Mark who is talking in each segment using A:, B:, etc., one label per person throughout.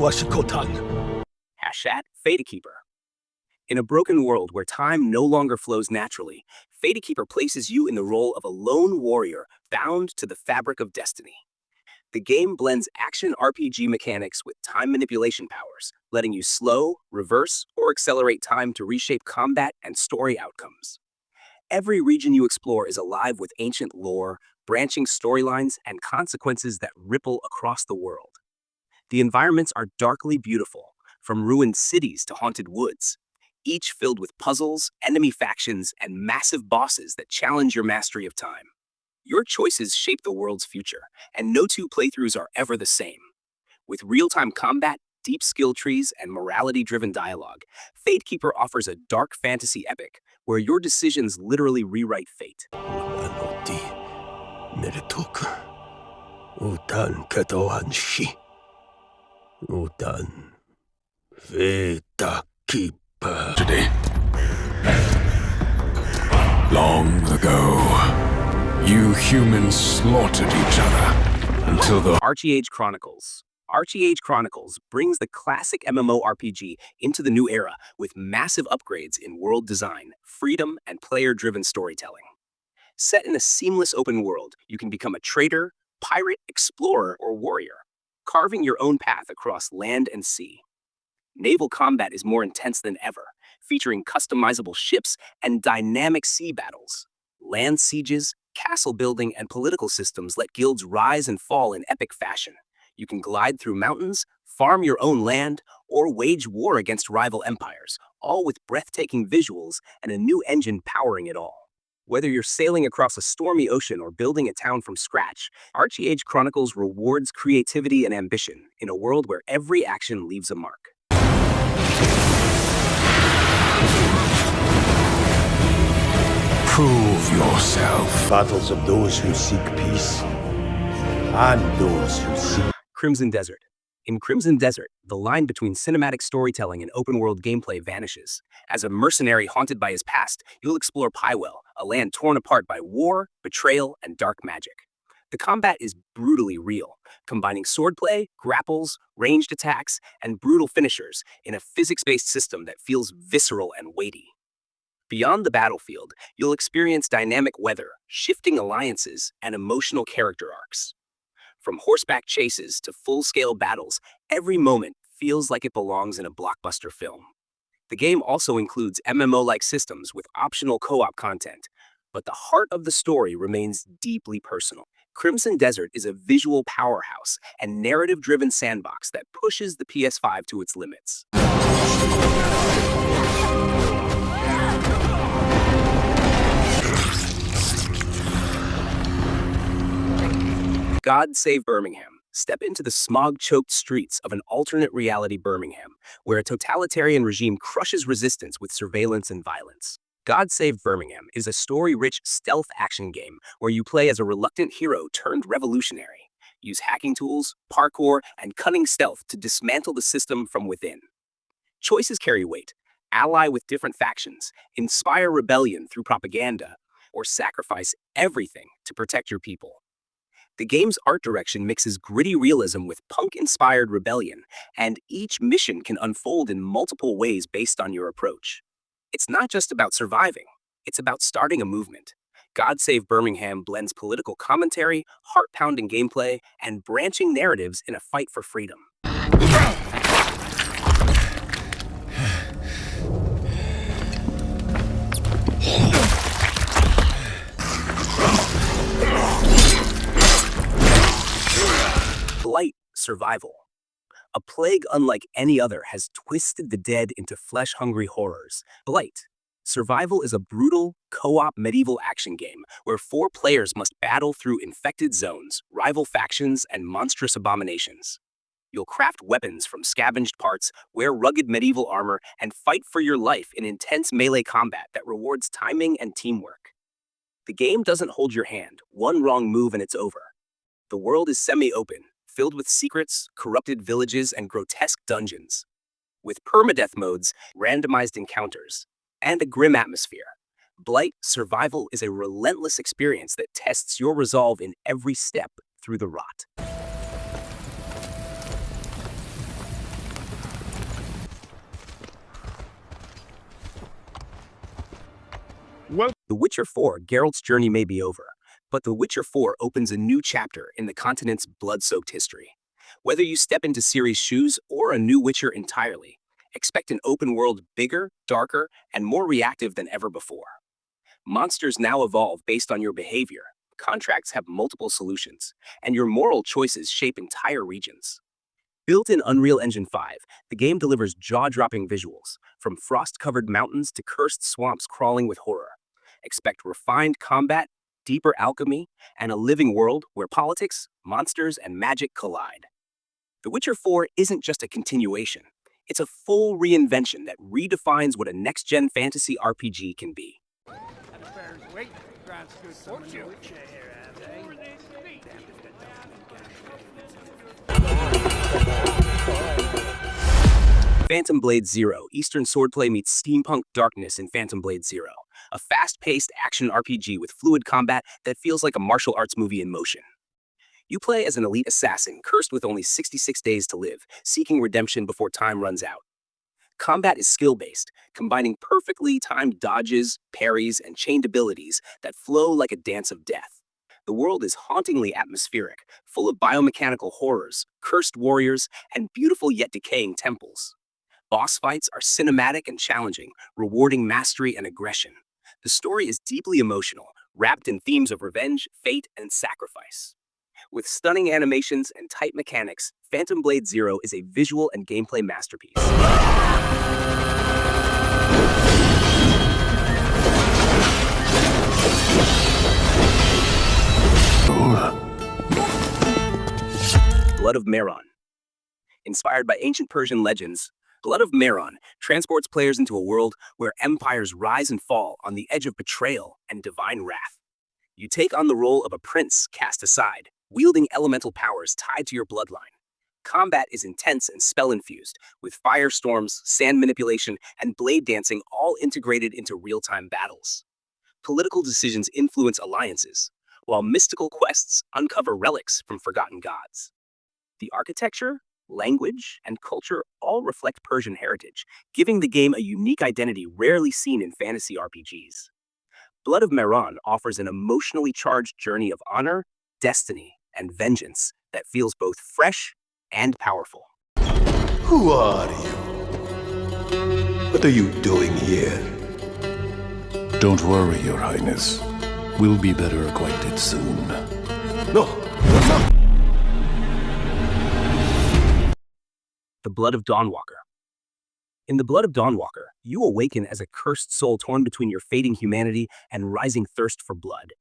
A: Washikotan.
B: Keeper. In a broken world where time no longer flows naturally, Keeper places you in the role of a lone warrior bound to the fabric of destiny. The game blends action RPG mechanics with time manipulation powers, letting you slow, reverse, or accelerate time to reshape combat and story outcomes. Every region you explore is alive with ancient lore, branching storylines, and consequences that ripple across the world. The environments are darkly beautiful, from ruined cities to haunted woods, each filled with puzzles, enemy factions, and massive bosses that challenge your mastery of time. Your choices shape the world's future, and no two playthroughs are ever the same. With real-time combat, deep skill trees, and morality-driven dialogue, Keeper offers a dark fantasy epic where your decisions literally rewrite fate.
A: Anoti Merituka. Utan Katoanshi. Utan Veta Keeper.
C: Today. Long ago, you humans slaughtered each other until the
B: Archie-Age Chronicles. Archie-Age Chronicles brings the classic MMORPG into the new era with massive upgrades in world design, freedom, and player-driven storytelling. Set in a seamless open world, you can become a trader, pirate, explorer, or warrior, carving your own path across land and sea. Naval combat is more intense than ever, featuring customizable ships and dynamic sea battles. Land sieges, castle building, and political systems let guilds rise and fall in epic fashion. You can glide through mountains, farm your own land, or wage war against rival empires, all with breathtaking visuals and a new engine powering it all. Whether you're sailing across a stormy ocean or building a town from scratch, Archie-Age Chronicles rewards creativity and ambition in a world where every action leaves a mark.
C: prove yourself.
A: Battles of those who seek peace and those who seek
B: Crimson Desert. In Crimson Desert, the line between cinematic storytelling and open-world gameplay vanishes. As a mercenary haunted by his past, you'll explore Pywell, a land torn apart by war, betrayal, and dark magic. The combat is brutally real, combining swordplay, grapples, ranged attacks, and brutal finishers in a physics-based system that feels visceral and weighty. Beyond the battlefield, you'll experience dynamic weather, shifting alliances, and emotional character arcs. From horseback chases to full-scale battles, every moment feels like it belongs in a blockbuster film. The game also includes MMO-like systems with optional co-op content, but the heart of the story remains deeply personal. Crimson Desert is a visual powerhouse and narrative-driven sandbox that pushes the PS5 to its limits. God Save Birmingham. Step into the smog-choked streets of an alternate reality Birmingham, where a totalitarian regime crushes resistance with surveillance and violence. God Save Birmingham is a story-rich stealth action game where you play as a reluctant hero turned revolutionary. Use hacking tools, parkour, and cunning stealth to dismantle the system from within. Choices carry weight. Ally with different factions, inspire rebellion through propaganda, or sacrifice everything to protect your people. The game's art direction mixes gritty realism with punk-inspired rebellion, and each mission can unfold in multiple ways based on your approach. It's not just about surviving, it's about starting a movement. God Save Birmingham blends political commentary, heart-pounding gameplay, and branching narratives in a fight for freedom. Blight Survival. A plague unlike any other has twisted the dead into flesh-hungry horrors. Blight Survival is a brutal, co-op medieval action game where 4 players must battle through infected zones, rival factions, and monstrous abominations. You'll craft weapons from scavenged parts, wear rugged medieval armor, and fight for your life in intense melee combat that rewards timing and teamwork. The game doesn't hold your hand. One wrong move and it's over. The world is semi-open, filled with secrets, corrupted villages, and grotesque dungeons. With permadeath modes, randomized encounters, and a grim atmosphere, Blight Survival is a relentless experience that tests your resolve in every step through the rot. The Witcher 4, Geralt's journey may be over, but The Witcher 4 opens a new chapter in the continent's blood-soaked history. Whether you step into Ciri's shoes or a new Witcher entirely, expect an open world bigger, darker, and more reactive than ever before. Monsters now evolve based on your behavior, contracts have multiple solutions, and your moral choices shape entire regions. Built in Unreal Engine 5, the game delivers jaw-dropping visuals, from frost-covered mountains to cursed swamps crawling with horror. Expect refined combat, deeper alchemy, and a living world where politics, monsters, and magic collide. The Witcher 4 isn't just a continuation. It's a full reinvention that redefines what a next-gen fantasy RPG can be. Phantom Blade Zero, Eastern swordplay meets steampunk darkness in Phantom Blade Zero, a fast-paced action RPG with fluid combat that feels like a martial arts movie in motion. You play as an elite assassin cursed with only 66 days to live, seeking redemption before time runs out. Combat is skill-based, combining perfectly timed dodges, parries, and chained abilities that flow like a dance of death. The world is hauntingly atmospheric, full of biomechanical horrors, cursed warriors, and beautiful yet decaying temples. Boss fights are cinematic and challenging, rewarding mastery and aggression. The story is deeply emotional, wrapped in themes of revenge, fate, and sacrifice. With stunning animations and tight mechanics, Phantom Blade Zero is a visual and gameplay masterpiece. Blood of Meron. Inspired by ancient Persian legends, Blood of Meron transports players into a world where empires rise and fall on the edge of betrayal and divine wrath. You take on the role of a prince cast aside, wielding elemental powers tied to your bloodline. Combat is intense and spell-infused, with firestorms, sand manipulation, and blade dancing all integrated into real-time battles. Political decisions influence alliances, while mystical quests uncover relics from forgotten gods. The architecture, language, and culture all reflect Persian heritage, giving the game a unique identity rarely seen in fantasy RPGs. Blood of Meron offers an emotionally charged journey of honor, destiny, and vengeance that feels both fresh and powerful.
A: Who are you? What are you doing here?
C: Don't worry, Your Highness. We'll be better acquainted soon.
A: No!
B: The Blood of Dawnwalker. In The Blood of Dawnwalker, you awaken as a cursed soul torn between your fading humanity and rising thirst for blood.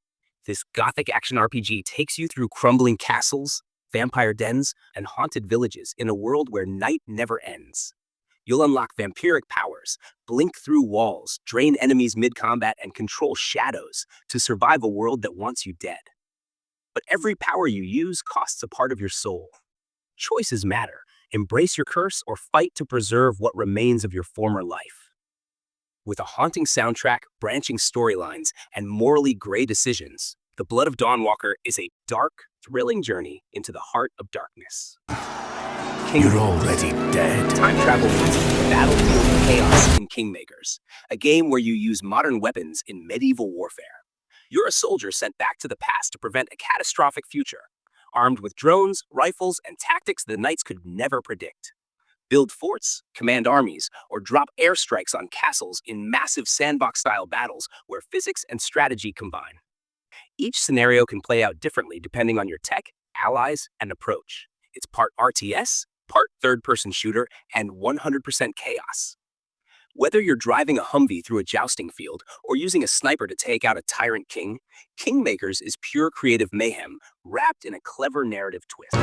B: This gothic action RPG takes you through crumbling castles, vampire dens, and haunted villages in a world where night never ends. You'll unlock vampiric powers, blink through walls, drain enemies mid-combat, and control shadows to survive a world that wants you dead. But every power you use costs a part of your soul. Choices matter. Embrace your curse or fight to preserve what remains of your former life. With a haunting soundtrack, branching storylines, and morally gray decisions, The Blood Dawnwalker is a dark, thrilling journey into the heart of darkness.
C: You're already dead.
B: Time travel meets battlefield chaos in Kingmakers, a game where you use modern weapons in medieval warfare. You're a soldier sent back to the past to prevent a catastrophic future, armed with drones, rifles, and tactics the knights could never predict. Build forts, command armies, or drop airstrikes on castles in massive sandbox-style battles where physics and strategy combine. Each scenario can play out differently depending on your tech, allies, and approach. It's part RTS, part third-person shooter, and 100% chaos. Whether you're driving a Humvee through a jousting field or using a sniper to take out a tyrant king, Kingmakers is pure creative mayhem wrapped in a clever narrative twist.